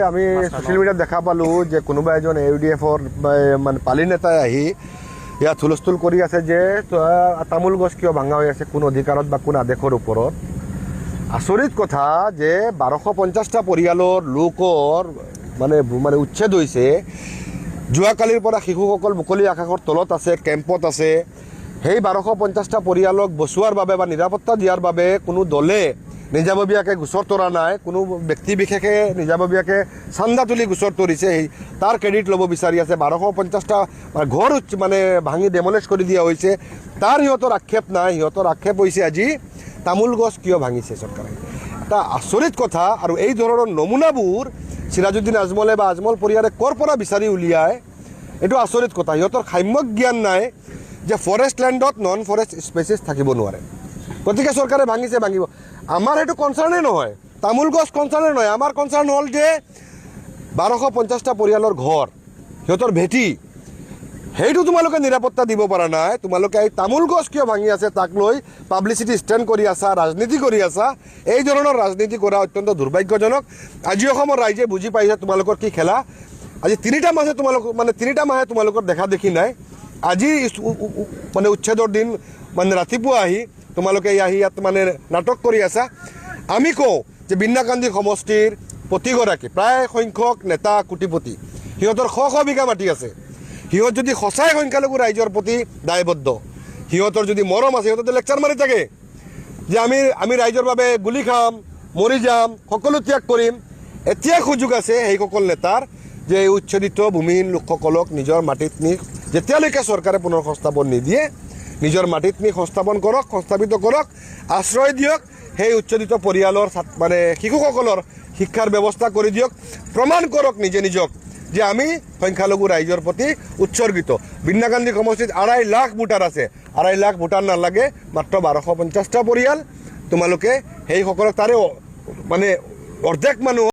আমি ছ'চিয়েল মিডিয়াত দেখা পালোঁ যে কোনোবা এজন AUDF-ৰ মানে পালি নেতাই আহি ইয়াত হুলস্থুল কৰি আছে যে তামোল গছ কিয় ভাঙা হৈ আছে কোন অধিকাৰত বা কোন আদেশৰ ওপৰত। আচৰিত কথা যে 1250টা পৰিয়ালৰ লোকৰ মানে উচ্ছেদ হৈছে। যোৱাকালিৰ পৰা শিশুসকল মুকলি আকাশৰ তলত আছে, কেম্পত আছে। সেই 1250টা পৰিয়ালক বচোৱাৰ বাবে বা নিৰাপত্তা দিয়াৰ বাবে কোনো দলে নিজাববীয়াকৈ গোচৰ তৰা নাই, কোনো ব্যক্তি বিশেষে নিজাববীয়াকৈ চান্দা তুলি গোচৰ তৰিছে। তাৰ ক্ৰেডিট ল'ব বিচাৰি আছে। 1250টা ঘৰ মানে ভাঙি ডেমলেজ কৰি দিয়া হৈছে, তাৰ সিহঁতৰ আক্ষেপ নাই। সিহঁতৰ আক্ষেপ হৈছে আজি তামোল গছ কিয় ভাঙিছে চৰকাৰে। এটা আচৰিত কথা। আৰু এই ধৰণৰ নমুনাবোৰ চিৰাজুদ্দিন আজমলে বা আজমল পৰিয়ালে ক'ৰ পৰা বিচাৰি উলিয়ায়, এইটো আচৰিত কথা। সিহঁতৰ সাম্যক জ্ঞান নাই যে ফৰেষ্ট লেণ্ডত নন ফৰেষ্ট স্পেচিছ থাকিব নোৱাৰে। গতিকে চৰকাৰে ভাঙিছে, ভাঙিব। আমাৰ সেইটো কনচাৰ্ণেই নহয়, তামোল গছ কনচাৰ্ণেই নহয়। আমাৰ কনচাৰ্ণ হ'ল যে 1250টা পৰিয়ালৰ ঘৰ, সিহঁতৰ ভেটি, সেইটো তোমালোকে নিৰাপত্তা দিব পৰা নাই। তোমালোকে এই তামোল গছ কিয় ভাঙি আছে তাক লৈ পাব্লিচিটি ষ্টেণ্ড কৰি আছা, ৰাজনীতি কৰি আছা। এই ধৰণৰ ৰাজনীতি কৰা অত্যন্ত দুৰ্ভাগ্যজনক। আজি অসমৰ ৰাইজে বুজি পাইছে তোমালোকৰ কি খেলা। আজি 3টা মাহে তোমালোকৰ দেখা দেখি নাই। আজি মানে উচ্ছেদৰ দিন মানে ৰাতিপুৱা আহি তোমালোকে ইয়াত মানে নাটক কৰি আছা। আমি কওঁ যে বিন্নাকান্দি সমষ্টিৰ প্ৰতিগৰাকী প্ৰায় সংখ্যক নেতা কোটিপতি, সিহঁতৰ শ বিঘা মাটি আছে। সিহঁত যদি সঁচাই সংখ্যালঘু ৰাইজৰ প্ৰতি দায়বদ্ধ, সিহঁতৰ যদি মৰম আছে, সিহঁতে লেকচাৰ মাৰি থাকে যে আমি ৰাইজৰ বাবে গুলি খাম, মৰি যাম, সকলো ত্যাগ কৰিম। এতিয়া সুযোগ আছে সেইসকল নেতাৰ যে এই উচ্ছেদিত ভূমিহীন লোকসকলক নিজৰ মাটিত নি, যেতিয়ালৈকে চৰকাৰে পুনৰ সংস্থাপন নিদিয়ে, নিজৰ মাটিত নি সংস্থাপিত কৰক, আশ্ৰয় দিয়ক। সেই উচ্ছেদিত পৰিয়ালৰ মানে শিশুসকলৰ শিক্ষাৰ ব্যৱস্থা কৰি দিয়ক। প্ৰমাণ কৰক নিজে নিজক যে আমি সংখ্যালঘু ৰাইজৰ প্ৰতি উৎসৰ্গিত। বিন্নাকান্দি সমষ্টিত 2.5 লাখ ভোটাৰ আছে। 2.5 লাখ ভোটাৰ নালাগে, মাত্ৰ 1250টা পৰিয়াল। তোমালোকে সেইসকলক তাৰে মানে অৰ্ধেক মানুহ